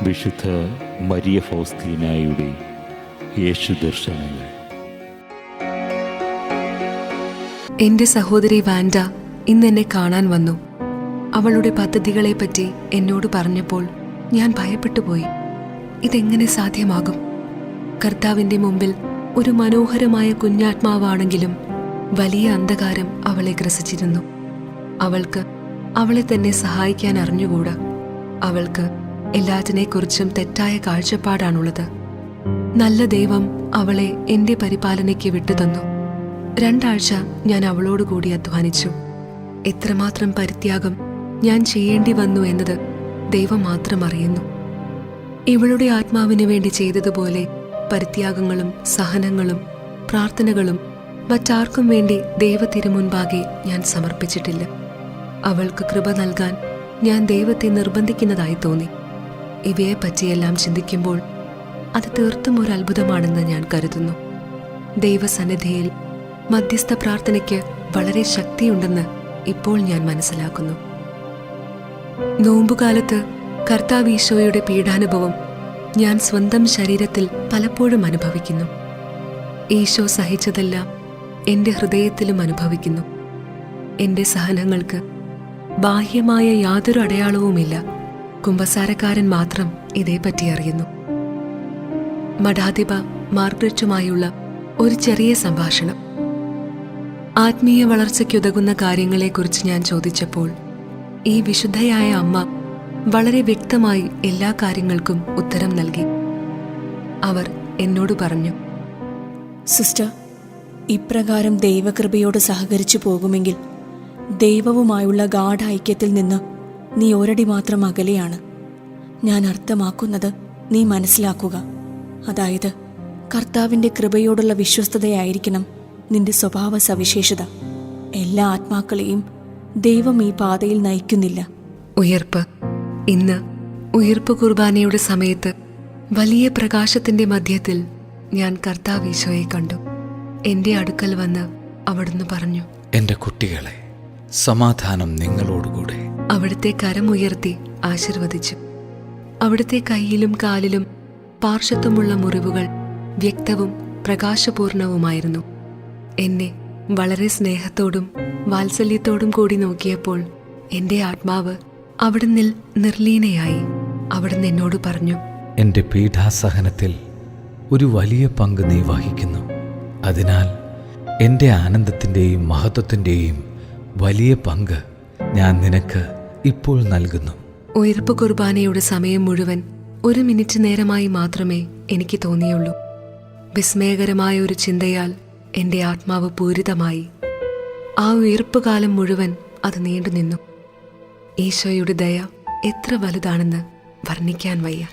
വിശുദ്ധ മരിയ ഫൗസ്തീനായുടെ യേശു ദർശനങ്ങൾ. എന്റെ സഹോദരി വാൻഡ ഇന്നെന്നെ കാണാൻ വന്നു. അവളുടെ പദ്ധതികളെപ്പറ്റി എന്നോട് പറഞ്ഞപ്പോൾ ഞാൻ ഭയപ്പെട്ടുപോയി. ഇതെങ്ങനെ സാധ്യമാകും? കർത്താവിന്റെ മുമ്പിൽ ഒരു മനോഹരമായ കുഞ്ഞാത്മാവാണെങ്കിലും വലിയ അന്ധകാരം അവളെ ഗ്രസിച്ചിരുന്നു. അവൾക്ക് അവളെ തന്നെ സഹായിക്കാൻ അറിഞ്ഞുകൂടാ. അവൾക്ക് എല്ലാറ്റിനെക്കുറിച്ചും തെറ്റായ കാഴ്ചപ്പാടാണുള്ളത്. നല്ല ദൈവം അവളെ എന്റെ പരിപാലനയ്ക്ക് വിട്ടുതന്നു. 2 ആഴ്ച ഞാൻ അവളോടുകൂടി അധ്വാനിച്ചു. എത്രമാത്രം പരിത്യാഗം ഞാൻ ചെയ്യേണ്ടി വന്നു എന്നത് ദൈവം മാത്രം അറിയുന്നു. ഇവളുടെ ആത്മാവിനു വേണ്ടി ചെയ്തതുപോലെ പരിത്യാഗങ്ങളും സഹനങ്ങളും പ്രാർത്ഥനകളും മറ്റാർക്കും വേണ്ടി ദൈവത്തിരുമുൻപാകെ ഞാൻ സമർപ്പിച്ചിട്ടില്ല. അവൾക്ക് കൃപ നൽകാൻ ഞാൻ ദൈവത്തെ നിർബന്ധിക്കുന്നതായി തോന്നി. ഇവയെപ്പറ്റിയെല്ലാം ചിന്തിക്കുമ്പോൾ അത് തീർത്തും ഒരു അത്ഭുതമാണെന്ന് ഞാൻ കരുതുന്നു. ദൈവസന്നിധിയിൽ മധ്യസ്ഥ പ്രാർത്ഥനയ്ക്ക് വളരെ ശക്തിയുണ്ടെന്ന് ഇപ്പോൾ ഞാൻ മനസ്സിലാക്കുന്നു. നോമ്പുകാലത്ത് കർത്താവ് ഈശോയുടെ പീഡാനുഭവം ഞാൻ സ്വന്തം ശരീരത്തിൽ പലപ്പോഴും അനുഭവിക്കുന്നു. ഈശോ സഹിച്ചതെല്ലാം എൻ്റെ ഹൃദയത്തിലും അനുഭവിക്കുന്നു. എൻ്റെ സഹനങ്ങൾക്ക് ബാഹ്യമായ യാതൊരു അടയാളവുമില്ല. കുമ്പസാരക്കാരൻ മാത്രം ഇതേപ്പറ്റി അറിയുന്നു. മഠാധിപ മാർഗ്രറ്റുമായുള്ള ഒരു ചെറിയ സംഭാഷണം. ആത്മീയ വളർച്ചയ്ക്കുതകുന്ന കാര്യങ്ങളെക്കുറിച്ച് ഞാൻ ചോദിച്ചപ്പോൾ ഈ വിശുദ്ധയായ അമ്മ വളരെ വ്യക്തമായി എല്ലാ കാര്യങ്ങൾക്കും ഉത്തരം നൽകി. അവർ എന്നോട് പറഞ്ഞു, സിസ്റ്റർ, ഇപ്രകാരം ദൈവകൃപയോട് സഹകരിച്ചു പോകുമെങ്കിൽ ദൈവവുമായുള്ള ഗാഢ ഐക്യത്തിൽ നിന്ന് നീ ഒരടി മാത്രം അകലെയാണ്. ഞാൻ അർത്ഥമാക്കുന്നത് നീ മനസ്സിലാക്കുക. അതായത് കർത്താവിൻ്റെ കൃപയോടുള്ള വിശ്വസ്തതയായിരിക്കണം നിന്റെ സ്വഭാവ സവിശേഷത. എല്ലാ ആത്മാക്കളെയും ദൈവം ഈ പാതയിൽ നയിക്കുന്നില്ല. ഉയർപ്പ്. ഇന്ന് ഉയർപ്പ് കുർബാനയുടെ സമയത്ത് വലിയ പ്രകാശത്തിന്റെ മധ്യത്തിൽ ഞാൻ കർത്താവ് ഈശോയെ കണ്ടു. എന്റെ അടുക്കൽ വന്ന് അവിടുന്ന് പറഞ്ഞു, എന്റെ കുട്ടികളെ, സമാധാനം നിങ്ങളോടുകൂടെ. അവിടുത്തെ കരമുയർത്തി ആശീർവദിച്ചു. അവിടുത്തെ കൈയിലും കാലിലും പാർശ്വത്വമുള്ള മുറിവുകൾ വ്യക്തവും പ്രകാശപൂർണവുമായിരുന്നു. എന്നെ വളരെ സ്നേഹത്തോടും വാത്സല്യത്തോടും കൂടി നോക്കിയപ്പോൾ എന്റെ ആത്മാവ് അവിടുന്ന് നിർലീനയായി. അവിടുന്ന് എന്നോട് പറഞ്ഞു, എന്റെ പീഡാസഹനത്തിൽ ഒരു വലിയ പങ്ക് നീ വഹിക്കുന്നു. അതിനാൽ എന്റെ ആനന്ദത്തിൻ്റെയും മഹത്വത്തിൻ്റെയും വലിയ പങ്ക് ഞാൻ നിനക്ക് ഇപ്പോൾ നൽകുന്നു. ഉയർപ്പ് കുർബാനയുടെ സമയം മുഴുവൻ 1 മിനിറ്റ് നേരമായി മാത്രമേ എനിക്ക് തോന്നിയുള്ളൂ. വിസ്മയകരമായ ഒരു ചിന്തയാൽ എൻ്റെ ആത്മാവ് പൂരിതമായി. ആ ഉയർപ്പുകാലം മുഴുവൻ അത് നീണ്ടുനിന്നു. ഈശോയുടെ ദയ എത്ര വലുതാണെന്ന് വർണ്ണിക്കാൻ വയ്യ.